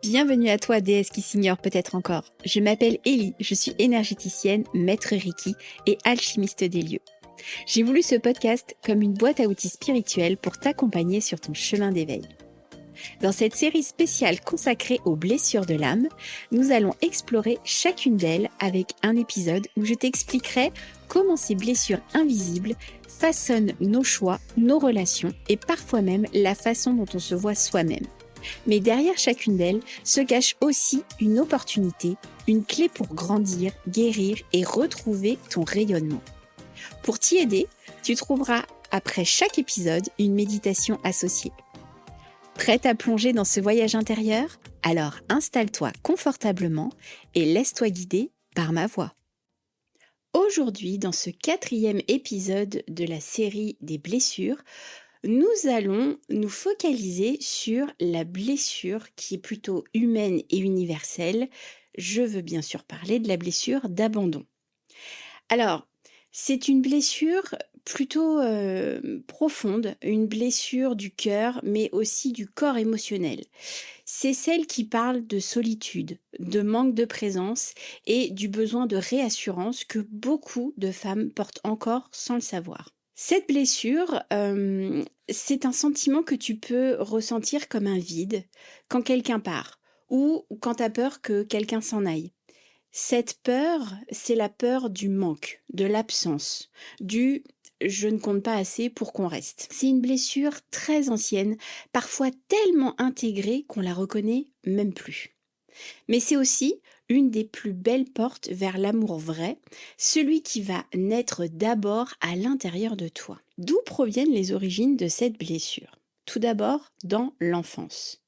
Bienvenue à toi, déesse qui s'ignore peut-être encore. Je m'appelle Ellie, je suis énergéticienne, maître Reiki et alchimiste des lieux. J'ai voulu ce podcast comme une boîte à outils spirituelle pour t'accompagner sur ton chemin d'éveil. Dans cette série spéciale consacrée aux blessures de l'âme, nous allons explorer chacune d'elles avec un épisode où je t'expliquerai comment ces blessures invisibles façonnent nos choix, nos relations et parfois même la façon dont on se voit soi-même. Mais derrière chacune d'elles se cache aussi une opportunité, une clé pour grandir, guérir et retrouver ton rayonnement. Pour t'y aider, tu trouveras après chaque épisode une méditation associée. Prête à plonger dans ce voyage intérieur? Alors installe-toi confortablement et laisse-toi guider par ma voix. Aujourd'hui, dans ce 4e épisode de la série des blessures, nous allons nous focaliser sur la blessure qui est plutôt humaine et universelle. Je veux bien sûr parler de la blessure d'abandon. Alors, c'est une blessure plutôt profonde, une blessure du cœur, mais aussi du corps émotionnel. C'est celle qui parle de solitude, de manque de présence et du besoin de réassurance que beaucoup de femmes portent encore sans le savoir. Cette blessure, c'est un sentiment que tu peux ressentir comme un vide quand quelqu'un part ou quand tu as peur que quelqu'un s'en aille. Cette peur, c'est la peur du manque, de l'absence, du je ne compte pas assez pour qu'on reste. C'est une blessure très ancienne, parfois tellement intégrée qu'on la reconnaît même plus. Mais c'est aussi une des plus belles portes vers l'amour vrai, celui qui va naître d'abord à l'intérieur de toi. D'où proviennent les origines de cette blessure? Tout d'abord, dans l'enfance.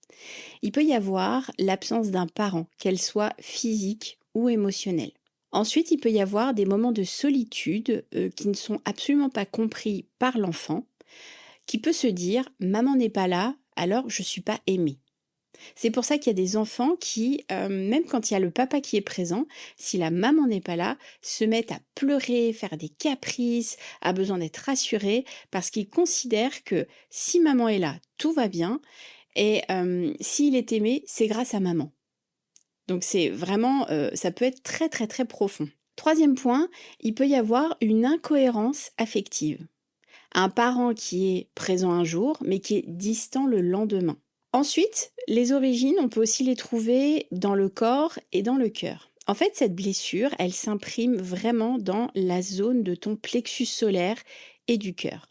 Il peut y avoir l'absence d'un parent, qu'elle soit physique ou émotionnelle. Ensuite, il peut y avoir des moments de solitude qui ne sont absolument pas compris par l'enfant, qui peut se dire « maman n'est pas là, alors je ne suis pas aimée ». C'est pour ça qu'il y a des enfants qui, même quand il y a le papa qui est présent, si la maman n'est pas là, se mettent à pleurer, faire des caprices, a besoin d'être rassurés, parce qu'ils considèrent que si maman est là, tout va bien, et s'il est aimé, c'est grâce à maman. Donc c'est vraiment, ça peut être très très très profond. Troisième point, il peut y avoir une incohérence affective. Un parent qui est présent un jour, mais qui est distant le lendemain. Ensuite, les origines, on peut aussi les trouver dans le corps et dans le cœur. En fait, cette blessure, elle s'imprime vraiment dans la zone de ton plexus solaire et du cœur.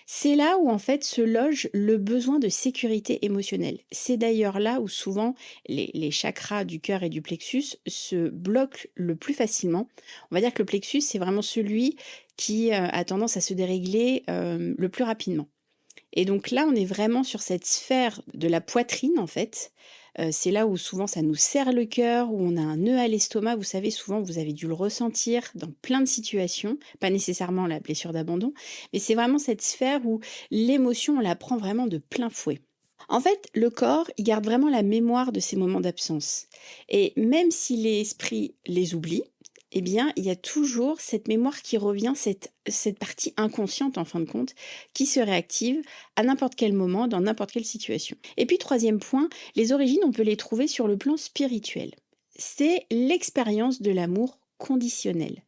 C'est là où en fait se loge le besoin de sécurité émotionnelle. C'est d'ailleurs là où souvent les chakras du cœur et du plexus se bloquent le plus facilement. On va dire que le plexus, c'est vraiment celui qui a tendance à se dérégler le plus rapidement. Et donc là, on est vraiment sur cette sphère de la poitrine, en fait. C'est là où souvent ça nous serre le cœur, où on a un nœud à l'estomac. Vous savez, souvent, vous avez dû le ressentir dans plein de situations, pas nécessairement la blessure d'abandon, mais c'est vraiment cette sphère où l'émotion, on la prend vraiment de plein fouet. En fait, le corps, il garde vraiment la mémoire de ces moments d'absence. Et même si l'esprit les oublie, eh bien, il y a toujours cette mémoire qui revient, cette partie inconsciente, en fin de compte, qui se réactive à n'importe quel moment, dans n'importe quelle situation. Et puis, troisième point, les origines, on peut les trouver sur le plan spirituel. C'est l'expérience de l'amour conditionnel.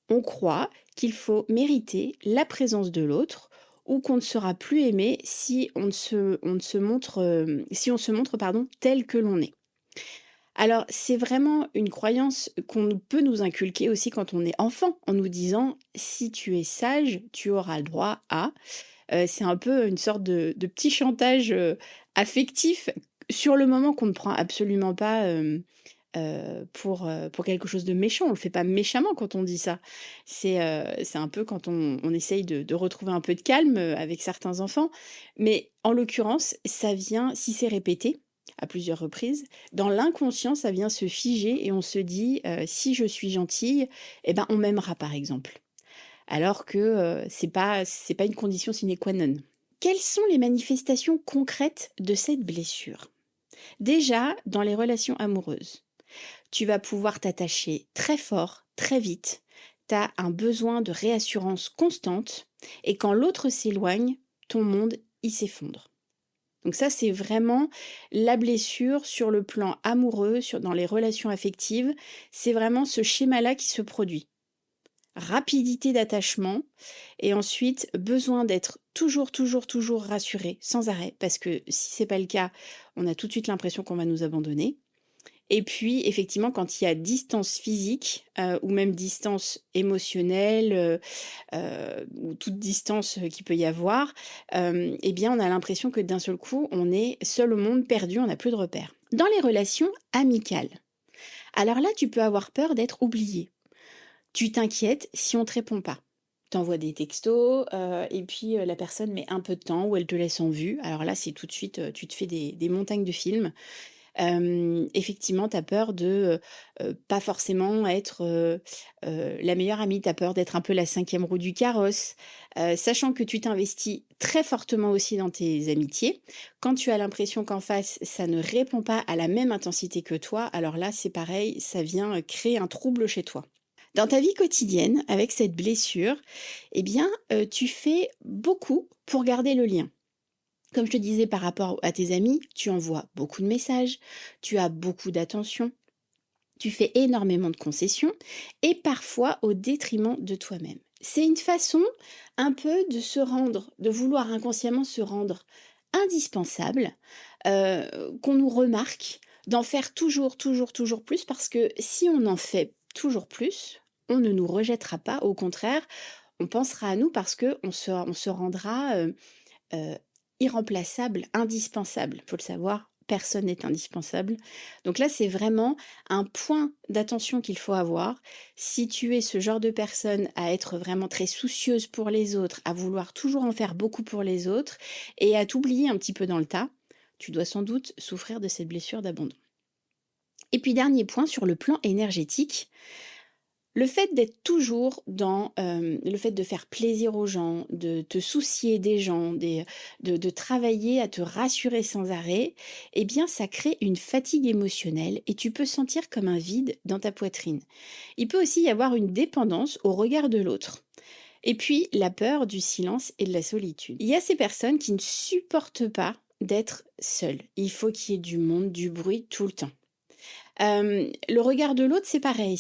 On croit qu'il faut mériter la présence de l'autre ou qu'on ne sera plus aimé si on se montre tel que l'on est. Alors, c'est vraiment une croyance qu'on peut nous inculquer aussi quand on est enfant, en nous disant: «Si tu es sage, tu auras le droit à». C'est un peu une sorte de petit chantage, affectif, sur le moment qu'on ne prend absolument pas, pour quelque chose de méchant. On le fait pas méchamment quand on dit ça. C'est un peu quand on essaye de retrouver un peu de calme, avec certains enfants. Mais en l'occurrence, ça vient si c'est répété à plusieurs reprises, dans l'inconscient, ça vient se figer et on se dit, «Si je suis gentille, eh ben, on m'aimera», par exemple. Alors que, c'est pas une condition sine qua non. Quelles sont les manifestations concrètes de cette blessure? Déjà, dans les relations amoureuses. Tu vas pouvoir t'attacher très fort, très vite. Tu as un besoin de réassurance constante et quand l'autre s'éloigne, ton monde, il s'effondre. Donc ça, c'est vraiment la blessure sur le plan amoureux, dans les relations affectives. C'est vraiment ce schéma-là qui se produit. Rapidité d'attachement et ensuite besoin d'être toujours, toujours, toujours rassuré sans arrêt parce que si c'est pas le cas, on a tout de suite l'impression qu'on va nous abandonner. Et puis effectivement, quand il y a distance physique, ou même distance émotionnelle, ou toute distance, qu'il peut y avoir, et bien, on a l'impression que d'un seul coup, on est seul au monde, perdu, on n'a plus de repères. Dans les relations amicales, alors là, tu peux avoir peur d'être oublié. Tu t'inquiètes si on te répond pas. T'envoies des textos, et puis, la personne met un peu de temps ou elle te laisse en vue. Alors là, c'est tout de suite, tu te fais des montagnes de films. Effectivement, tu as peur de, pas forcément être, la meilleure amie. Tu as peur d'être un peu la 5e roue du carrosse, sachant que tu t'investis très fortement aussi dans tes amitiés. Quand tu as l'impression qu'en face, ça ne répond pas à la même intensité que toi, alors là, c'est pareil, ça vient, créer un trouble chez toi. Dans ta vie quotidienne, avec cette blessure, eh bien, tu fais beaucoup pour garder le lien. Comme je te disais par rapport à tes amis, tu envoies beaucoup de messages, tu as beaucoup d'attention, tu fais énormément de concessions et parfois au détriment de toi-même. C'est une façon un peu de se rendre, de vouloir inconsciemment se rendre indispensable, qu'on nous remarque, d'en faire toujours, toujours, toujours plus parce que si on en fait toujours plus, on ne nous rejettera pas, au contraire, on pensera à nous parce qu'on se rendra Heu, irremplaçable, indispensable. Faut le savoir, personne n'est indispensable. Donc là, c'est vraiment un point d'attention qu'il faut avoir. Si tu es ce genre de personne à être vraiment très soucieuse pour les autres, à vouloir toujours en faire beaucoup pour les autres et à t'oublier un petit peu dans le tas, tu dois sans doute souffrir de cette blessure d'abandon. Et puis dernier point sur le plan énergétique, le fait d'être toujours dans, le fait de faire plaisir aux gens, de te soucier des gens, de travailler à te rassurer sans arrêt, eh bien, ça crée une fatigue émotionnelle et tu peux sentir comme un vide dans ta poitrine. Il peut aussi y avoir une dépendance au regard de l'autre. Et puis, la peur du silence et de la solitude. Il y a ces personnes qui ne supportent pas d'être seules. Il faut qu'il y ait du monde, du bruit tout le temps. Le regard de l'autre, c'est pareil,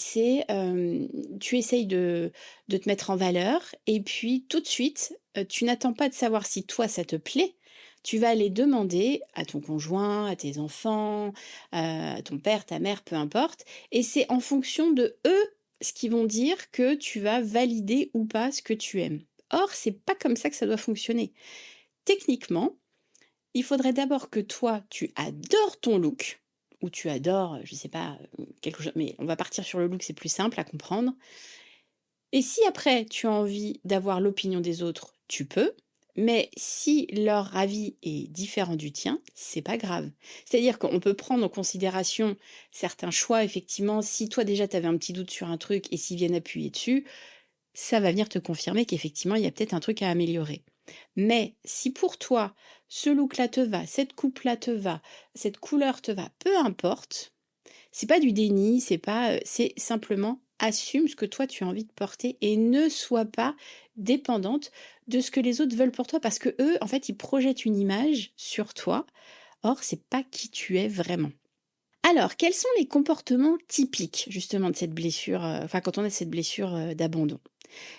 tu essayes de te mettre en valeur et puis tout de suite, tu n'attends pas de savoir si toi ça te plaît. Tu vas aller demander à ton conjoint, à tes enfants, à ton père, ta mère, peu importe et c'est en fonction de eux, ce qu'ils vont dire que tu vas valider ou pas ce que tu aimes. Or, c'est pas comme ça que ça doit fonctionner. Techniquement, il faudrait d'abord que toi, tu adores ton look ou tu adores, je sais pas, quelque chose mais on va partir sur le look, c'est plus simple à comprendre et si après tu as envie d'avoir l'opinion des autres, tu peux, mais si leur avis est différent du tien, c'est pas grave. C'est-à-dire qu'on peut prendre en considération certains choix effectivement, si toi déjà tu avais un petit doute sur un truc et s'ils viennent appuyer dessus, ça va venir te confirmer qu'effectivement il y a peut-être un truc à améliorer. Mais si pour toi, ce look-là te va, cette coupe-là te va, cette couleur te va, peu importe, c'est pas du déni, c'est pas, c'est simplement assume ce que toi tu as envie de porter et ne sois pas dépendante de ce que les autres veulent pour toi parce que eux, en fait, ils projettent une image sur toi. Or, c'est pas qui tu es vraiment. Alors, quels sont les comportements typiques justement de cette blessure, enfin quand on a cette blessure, d'abandon?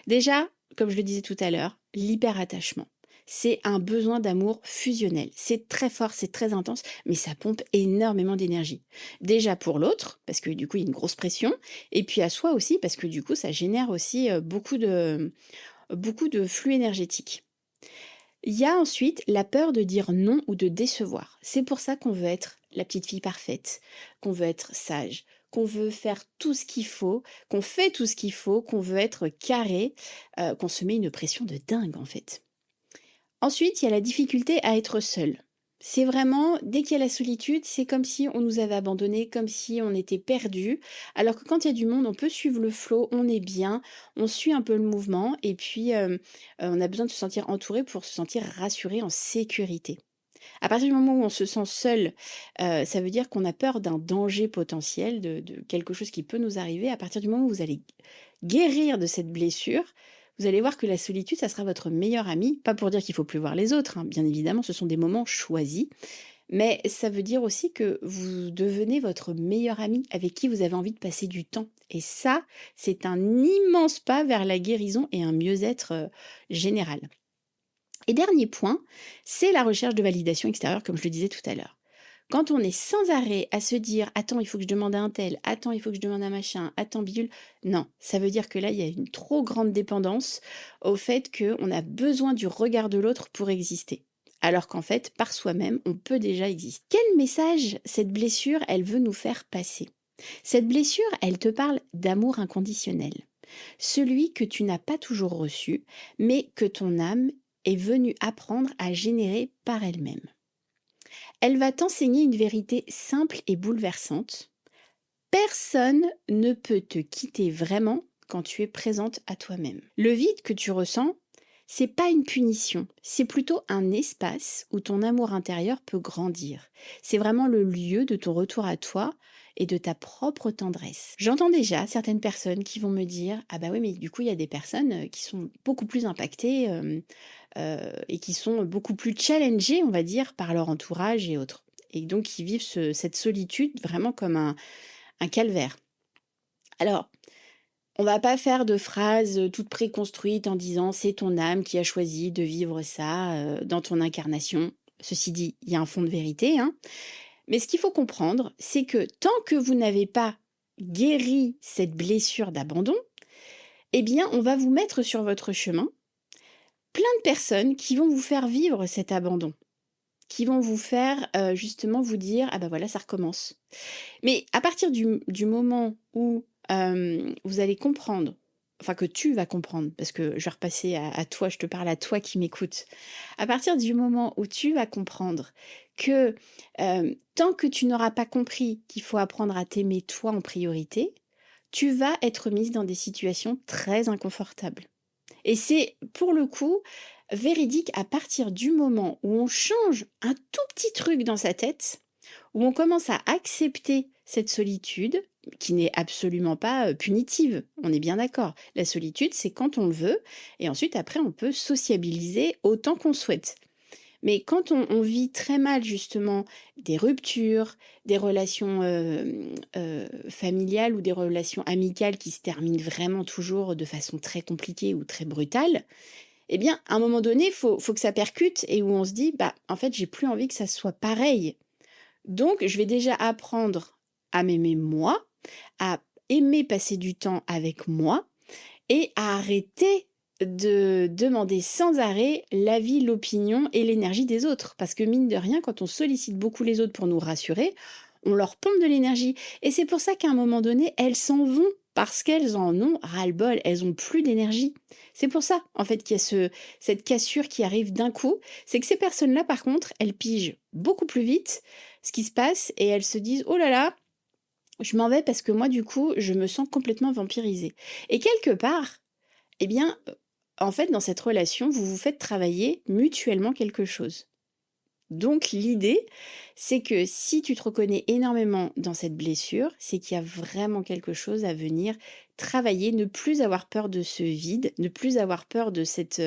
Déjà, comme je le disais tout à l'heure, l'hyperattachement. C'est un besoin d'amour fusionnel. C'est très fort, c'est très intense, mais ça pompe énormément d'énergie. Déjà pour l'autre, parce que du coup, il y a une grosse pression, et puis à soi aussi, parce que du coup, ça génère aussi beaucoup de flux énergétique. Il y a ensuite la peur de dire non ou de décevoir. C'est pour ça qu'on veut être la petite fille parfaite, qu'on veut être sage, qu'on veut faire tout ce qu'il faut, qu'on fait tout ce qu'il faut, qu'on veut être carré, qu'on se met une pression de dingue en fait. Ensuite, il y a la difficulté à être seul. C'est vraiment, dès qu'il y a la solitude, c'est comme si on nous avait abandonnés, comme si on était perdus. Alors que quand il y a du monde, on peut suivre le flot, on est bien, on suit un peu le mouvement, et puis on a besoin de se sentir entouré pour se sentir rassuré, en sécurité. À partir du moment où on se sent seul, ça veut dire qu'on a peur d'un danger potentiel, de quelque chose qui peut nous arriver. À partir du moment où vous allez guérir de cette blessure, vous allez voir que la solitude, ça sera votre meilleur ami. Pas pour dire qu'il faut plus voir les autres, hein, bien évidemment, ce sont des moments choisis. Mais ça veut dire aussi que vous devenez votre meilleur ami avec qui vous avez envie de passer du temps. Et ça, c'est un immense pas vers la guérison et un mieux-être général. Et dernier point, c'est la recherche de validation extérieure, comme je le disais tout à l'heure. Quand on est sans arrêt à se dire attends, il faut que je demande à un tel, attends, il faut que je demande à machin, attends, bidule, non, ça veut dire que là, il y a une trop grande dépendance au fait qu'on a besoin du regard de l'autre pour exister. Alors qu'en fait, par soi-même, on peut déjà exister. Quel message cette blessure, elle veut nous faire passer? Cette blessure, elle te parle d'amour inconditionnel. Celui que tu n'as pas toujours reçu, mais que ton âme est venue apprendre à générer par elle-même. Elle va t'enseigner une vérité simple et bouleversante. Personne ne peut te quitter vraiment quand tu es présente à toi-même. Le vide que tu ressens, c'est pas une punition, c'est plutôt un espace où ton amour intérieur peut grandir. C'est vraiment le lieu de ton retour à toi et de ta propre tendresse. J'entends déjà certaines personnes qui vont me dire ah bah oui mais du coup il y a des personnes qui sont beaucoup plus impactées et qui sont beaucoup plus challengées on va dire par leur entourage et autres. Et donc qui vivent cette solitude vraiment comme un calvaire. Alors on va pas faire de phrases toutes préconstruites en disant c'est ton âme qui a choisi de vivre ça dans ton incarnation. Ceci dit, il y a un fond de vérité, hein. Mais ce qu'il faut comprendre, c'est que tant que vous n'avez pas guéri cette blessure d'abandon, eh bien, on va vous mettre sur votre chemin plein de personnes qui vont vous faire vivre cet abandon, qui vont vous faire justement vous dire ah ben voilà, ça recommence. Mais à partir du moment où vous allez comprendre, enfin que tu vas comprendre, parce que je vais repasser à toi, je te parle à toi qui m'écoutes. À partir du moment où tu vas comprendre que tant que tu n'auras pas compris qu'il faut apprendre à t'aimer toi en priorité, tu vas être mise dans des situations très inconfortables. Et c'est pour le coup véridique à partir du moment où on change un tout petit truc dans sa tête, où on commence à accepter cette solitude, qui n'est absolument pas punitive, on est bien d'accord. La solitude, c'est quand on le veut, et ensuite après on peut sociabiliser autant qu'on souhaite. Mais quand on vit très mal justement des ruptures, des relations familiales ou des relations amicales qui se terminent vraiment toujours de façon très compliquée ou très brutale, eh bien à un moment donné, faut que ça percute et où on se dit, bah en fait j'ai plus envie que ça soit pareil. Donc je vais déjà apprendre à m'aimer moi, à aimer passer du temps avec moi et à arrêter de demander sans arrêt l'avis, l'opinion et l'énergie des autres. Parce que mine de rien, quand on sollicite beaucoup les autres pour nous rassurer, on leur pompe de l'énergie. Et c'est pour ça qu'à un moment donné, elles s'en vont parce qu'elles en ont ras-le-bol, elles ont plus d'énergie. C'est pour ça, en fait, qu'il y a cette cassure qui arrive d'un coup. C'est que ces personnes-là, par contre, elles pigent beaucoup plus vite ce qui se passe et elles se disent, oh là là, je m'en vais parce que moi, du coup, je me sens complètement vampirisée. Et quelque part, eh bien, en fait, dans cette relation, vous vous faites travailler mutuellement quelque chose. Donc l'idée, c'est que si tu te reconnais énormément dans cette blessure, c'est qu'il y a vraiment quelque chose à venir travailler, ne plus avoir peur de ce vide, ne plus avoir peur de cette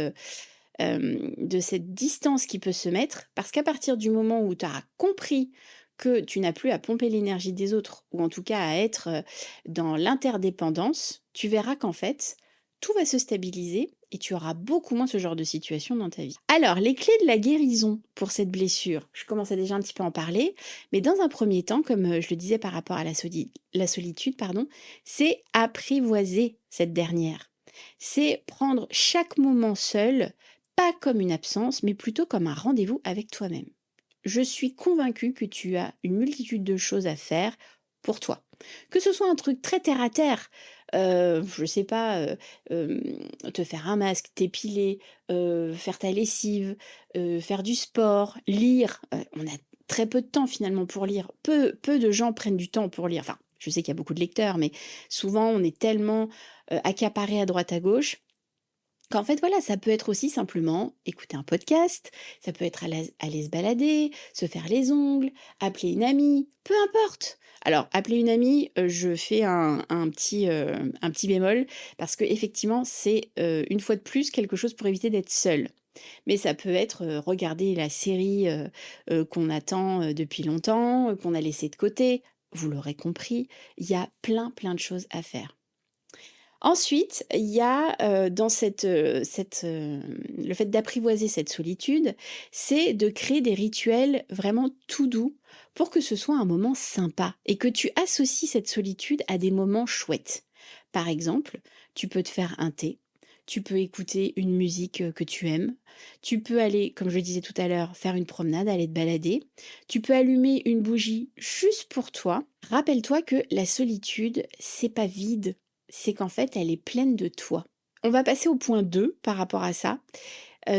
distance qui peut se mettre, parce qu'à partir du moment où tu auras compris que tu n'as plus à pomper l'énergie des autres, ou en tout cas à être dans l'interdépendance, tu verras qu'en fait, tout va se stabiliser et tu auras beaucoup moins ce genre de situation dans ta vie. Alors, les clés de la guérison pour cette blessure, je commençais déjà un petit peu à en parler, mais dans un premier temps, comme je le disais par rapport à la solitude, pardon, c'est apprivoiser cette dernière. C'est prendre chaque moment seul, pas comme une absence, mais plutôt comme un rendez-vous avec toi-même. Je suis convaincue que tu as une multitude de choses à faire pour toi. Que ce soit un truc très terre à terre, je sais pas, te faire un masque, t'épiler, faire ta lessive, faire du sport, lire. On a très peu de temps finalement pour lire. Peu de gens prennent du temps pour lire. Enfin, je sais qu'il y a beaucoup de lecteurs, mais souvent on est tellement accaparé à droite à gauche Qu'en fait, voilà, ça peut être aussi simplement écouter un podcast, ça peut être aller se balader, se faire les ongles, appeler une amie, peu importe. Alors, appeler une amie, je fais un petit bémol parce que effectivement, c'est une fois de plus quelque chose pour éviter d'être seul. Mais ça peut être regarder la série qu'on attend depuis longtemps, qu'on a laissée de côté. Vous l'aurez compris, il y a plein de choses à faire. Ensuite, il y a, dans le fait d'apprivoiser cette solitude, c'est de créer des rituels vraiment tout doux pour que ce soit un moment sympa et que tu associes cette solitude à des moments chouettes. Par exemple, tu peux te faire un thé, tu peux écouter une musique, que tu aimes, tu peux aller, comme je le disais tout à l'heure, faire une promenade, aller te balader, tu peux allumer une bougie juste pour toi. Rappelle-toi que la solitude, c'est pas vide, c'est qu'en fait, elle est pleine de toi. On va passer au point 2 par rapport à ça.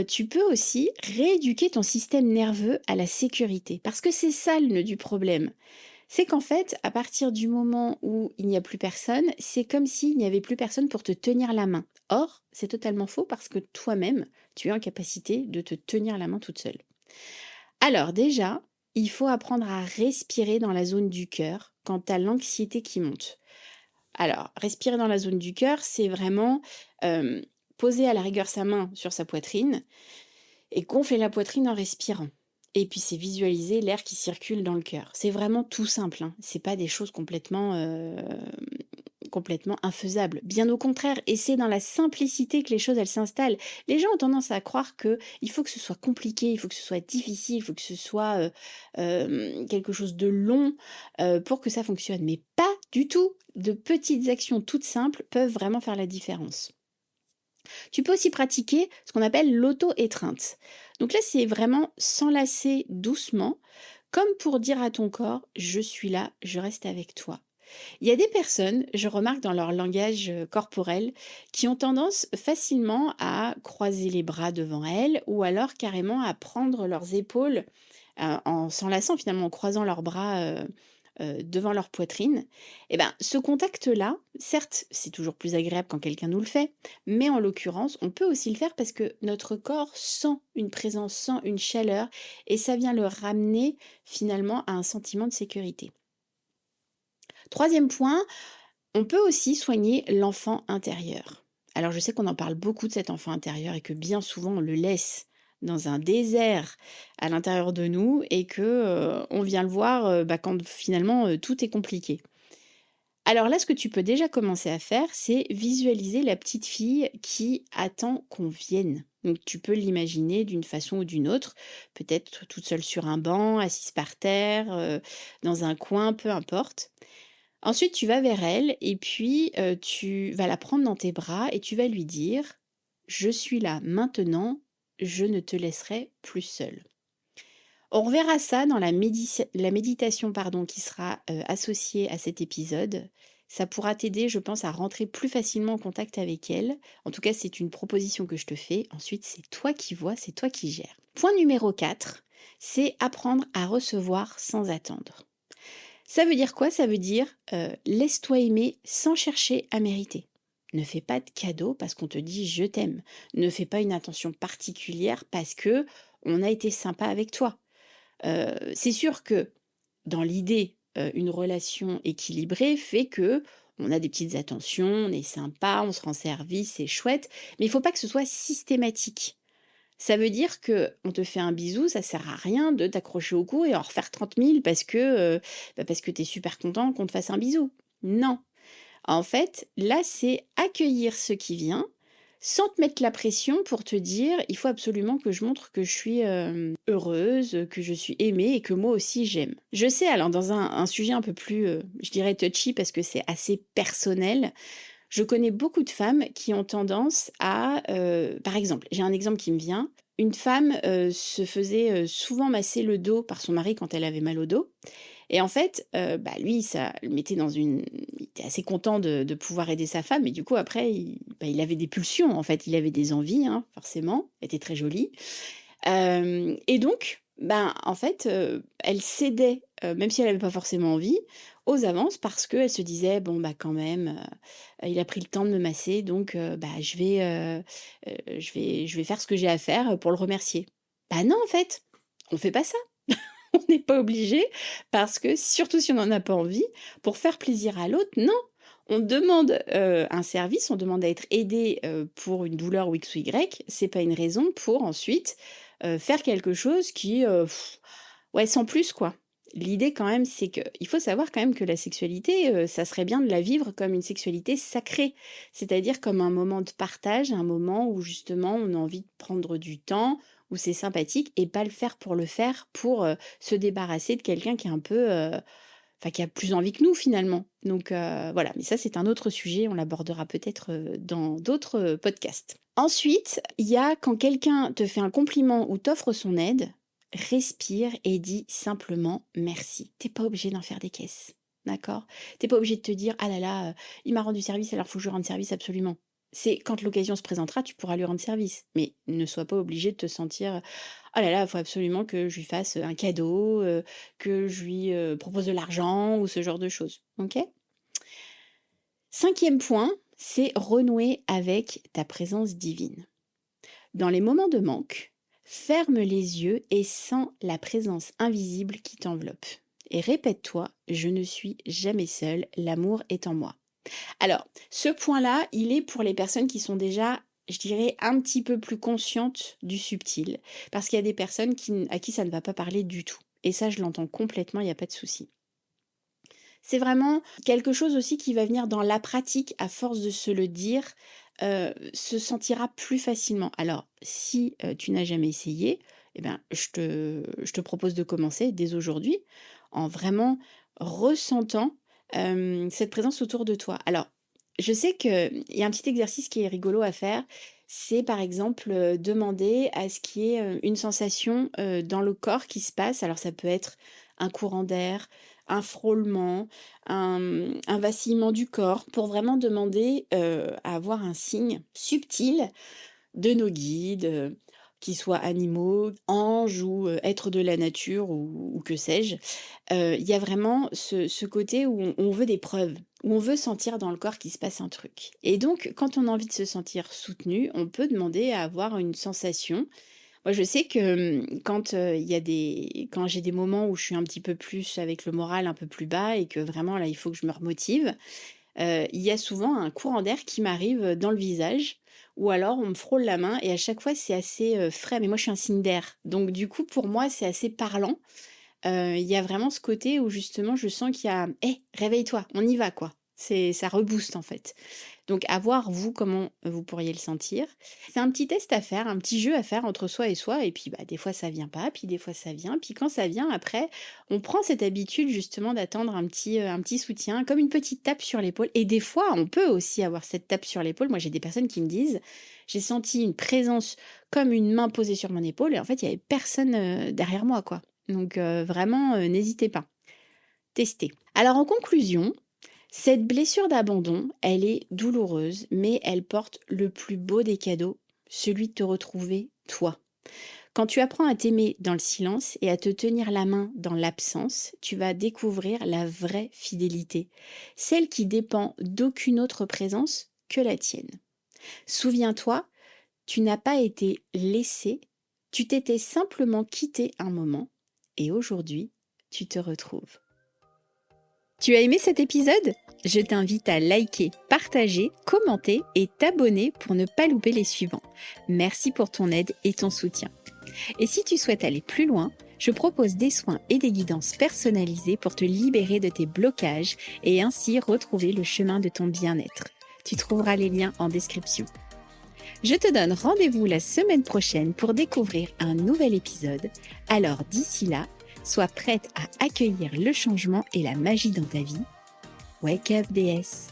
Tu peux aussi rééduquer ton système nerveux à la sécurité parce que c'est ça le nœud du problème. C'est qu'en fait, à partir du moment où il n'y a plus personne, c'est comme s'il n'y avait plus personne pour te tenir la main. Or, c'est totalement faux parce que toi-même, tu es en capacité de te tenir la main toute seule. Alors déjà, il faut apprendre à respirer dans la zone du cœur quand tu as l'anxiété qui monte. Alors, respirer dans la zone du cœur, c'est vraiment, hem, poser à la rigueur sa main sur sa poitrine et gonfler la poitrine en respirant. Et puis c'est visualiser l'air qui circule dans le cœur. C'est vraiment tout simple, hein. C'est pas des choses complètement infaisables. Bien au contraire, et c'est dans la simplicité que les choses, elles s'installent. Les gens ont tendance à croire que il faut que ce soit compliqué, il faut que ce soit difficile, il faut que ce soit, quelque chose de long, pour que ça fonctionne. Mais pas du tout! De petites actions toutes simples peuvent vraiment faire la différence. Tu peux aussi pratiquer ce qu'on appelle l'auto-étreinte. Donc là, c'est vraiment s'enlacer doucement, comme pour dire à ton corps: «Je suis là, je reste avec toi». Il y a des personnes, je remarque dans leur langage, corporel, qui ont tendance facilement à croiser les bras devant elles ou alors carrément à prendre leurs épaules, en s'enlaçant finalement, en croisant leurs bras, devant leur poitrine. Et ben, ce contact-là, certes, c'est toujours plus agréable quand quelqu'un nous le fait, mais en l'occurrence, on peut aussi le faire parce que notre corps sent une présence, sent une chaleur et ça vient le ramener finalement à un sentiment de sécurité. Troisième point, on peut aussi soigner l'enfant intérieur. Alors je sais qu'on en parle beaucoup de cet enfant intérieur et que bien souvent on le laisse dans un désert à l'intérieur de nous et que on vient le voir quand finalement tout est compliqué. Alors là, ce que tu peux déjà commencer à faire, c'est visualiser la petite fille qui attend qu'on vienne. Donc tu peux l'imaginer d'une façon ou d'une autre, peut-être toute seule sur un banc, assise par terre, dans un coin, peu importe. Ensuite, tu vas vers elle et puis, tu vas la prendre dans tes bras et tu vas lui dire: «Je suis là maintenant, je ne te laisserai plus seule». On reverra ça dans la méditation pardon, qui sera, associée à cet épisode. Ça pourra t'aider, je pense, à rentrer plus facilement en contact avec elle. En tout cas, c'est une proposition que je te fais. Ensuite, c'est toi qui vois, c'est toi qui gères. Point numéro 4, c'est apprendre à recevoir sans attendre. Ça veut dire quoi? Ça veut dire, laisse-toi aimer sans chercher à mériter. Ne fais pas de cadeaux parce qu'on te dit: «Je t'aime». Ne fais pas une attention particulière parce que on a été sympa avec toi. C'est sûr que dans l'idée, une relation équilibrée fait que on a des petites attentions, on est sympa, on se rend service, c'est chouette, mais il faut pas que ce soit systématique. Ça veut dire que on te fait un bisou, ça sert à rien de t'accrocher au cou et en refaire 30 000 parce que tu es super content qu'on te fasse un bisou. Non. En fait, là, c'est accueillir ce qui vient, sans te mettre la pression pour te dire: «Il faut absolument que je montre que je suis, heureuse, que je suis aimée et que moi aussi j'aime». Je sais, alors dans un sujet un peu plus, je dirais touchy parce que c'est assez personnel, je connais beaucoup de femmes qui ont tendance à, par exemple, j'ai un exemple qui me vient, une femme, se faisait, souvent masser le dos par son mari quand elle avait mal au dos et en fait, lui, ça le mettait dans une il était assez content de pouvoir aider sa femme, mais du coup après il avait des pulsions en fait, il avait des envies, hein, forcément, elle était très jolie. Et donc En fait, elle cédait, même si elle avait pas forcément envie, aux avances parce qu'elle se disait: «Bon, quand même, il a pris le temps de me masser donc je vais faire ce que j'ai à faire, pour le remercier». Bah non, en fait, on fait pas ça. On n'est pas obligé parce que surtout si on n'en a pas envie, pour faire plaisir à l'autre, non. On demande, un service, on demande à être aidé, pour une douleur ou X ou Y, c'est pas une raison pour ensuite, faire quelque chose qui, ouais, sans plus, quoi. L'idée quand même, c'est que il faut savoir quand même que la sexualité, ça serait bien de la vivre comme une sexualité sacrée. C'est-à-dire comme un moment de partage, un moment où justement on a envie de prendre du temps, où c'est sympathique et pas le faire, pour se débarrasser de quelqu'un qui est un peu, enfin qui a plus envie que nous finalement. Donc voilà, mais ça c'est un autre sujet, on l'abordera peut-être, dans d'autres, podcasts. Ensuite, il y a quand quelqu'un te fait un compliment ou t'offre son aide, respire et dis simplement merci. T'es pas obligé d'en faire des caisses, d'accord? T'es pas obligé de te dire: «Ah là là, il m'a rendu service, alors faut que je lui rende service absolument». C'est quand l'occasion se présentera, tu pourras lui rendre service, mais ne sois pas obligé de te sentir: «Oh là là, il faut absolument que je lui fasse, un cadeau, que je lui, propose de l'argent» ou ce genre de choses, OK? 5e point, c'est renouer avec ta présence divine. Dans les moments de manque, ferme les yeux et sens la présence invisible qui t'enveloppe. Et répète-toi, je ne suis jamais seule, l'amour est en moi. Alors, ce point-là, il est pour les personnes qui sont déjà, je dirais, un petit peu plus conscientes du subtil. Parce qu'il y a des personnes à qui ça ne va pas parler du tout. Et ça, je l'entends complètement, il n'y a pas de souci. C'est vraiment quelque chose aussi qui va venir dans la pratique, à force de se le dire, se sentira plus facilement. Alors si, tu n'as jamais essayé, eh ben, je te propose de commencer dès aujourd'hui, en vraiment ressentant, cette présence autour de toi. Alors, je sais qu'il y a un petit exercice qui est rigolo à faire, c'est par exemple, demander à ce qu'il y ait, une sensation, dans le corps qui se passe. Alors ça peut être un courant d'air, un frôlement, un vacillement du corps pour vraiment demander, à avoir un signe subtil de nos guides, qu'ils soient animaux, anges ou, êtres de la nature ou que sais-je. Il y a vraiment ce côté où on veut des preuves, où on veut sentir dans le corps qu'il se passe un truc et donc quand on a envie de se sentir soutenu, on peut demander à avoir une sensation. Moi, je sais que, il y a quand j'ai des moments où je suis un petit peu plus avec le moral un peu plus bas et que vraiment là, il faut que je me remotive, il y a souvent un courant d'air qui m'arrive, dans le visage ou alors on me frôle la main et à chaque fois c'est assez, frais. Mais moi, je suis un signe d'air, donc du coup, pour moi, c'est assez parlant. Il y a vraiment ce côté où justement je sens qu'il y a: «Hé, réveille-toi, on y va quoi». Ça rebooste en fait. Donc à voir vous comment vous pourriez le sentir. C'est un petit test à faire, un petit jeu à faire entre soi et soi et puis, des fois ça vient pas, puis des fois ça vient, puis quand ça vient après, on prend cette habitude justement d'attendre un petit soutien, comme une petite tape sur l'épaule et des fois on peut aussi avoir cette tape sur l'épaule. Moi j'ai des personnes qui me disent: «J'ai senti une présence comme une main posée sur mon épaule et en fait il y avait personne, derrière moi quoi». Donc vraiment, n'hésitez pas, testez. Alors en conclusion, cette blessure d'abandon, elle est douloureuse, mais elle porte le plus beau des cadeaux, celui de te retrouver toi. Quand tu apprends à t'aimer dans le silence et à te tenir la main dans l'absence, tu vas découvrir la vraie fidélité, celle qui dépend d'aucune autre présence que la tienne. Souviens-toi, tu n'as pas été laissé, tu t'étais simplement quitté un moment et aujourd'hui, tu te retrouves. Tu as aimé cet épisode ? Je t'invite à liker, partager, commenter et t'abonner pour ne pas louper les suivants. Merci pour ton aide et ton soutien. Et si tu souhaites aller plus loin, je propose des soins et des guidances personnalisées pour te libérer de tes blocages et ainsi retrouver le chemin de ton bien-être. Tu trouveras les liens en description. Je te donne rendez-vous la semaine prochaine pour découvrir un nouvel épisode. Alors d'ici là, sois prête à accueillir le changement et la magie dans ta vie. Wake up, déesse!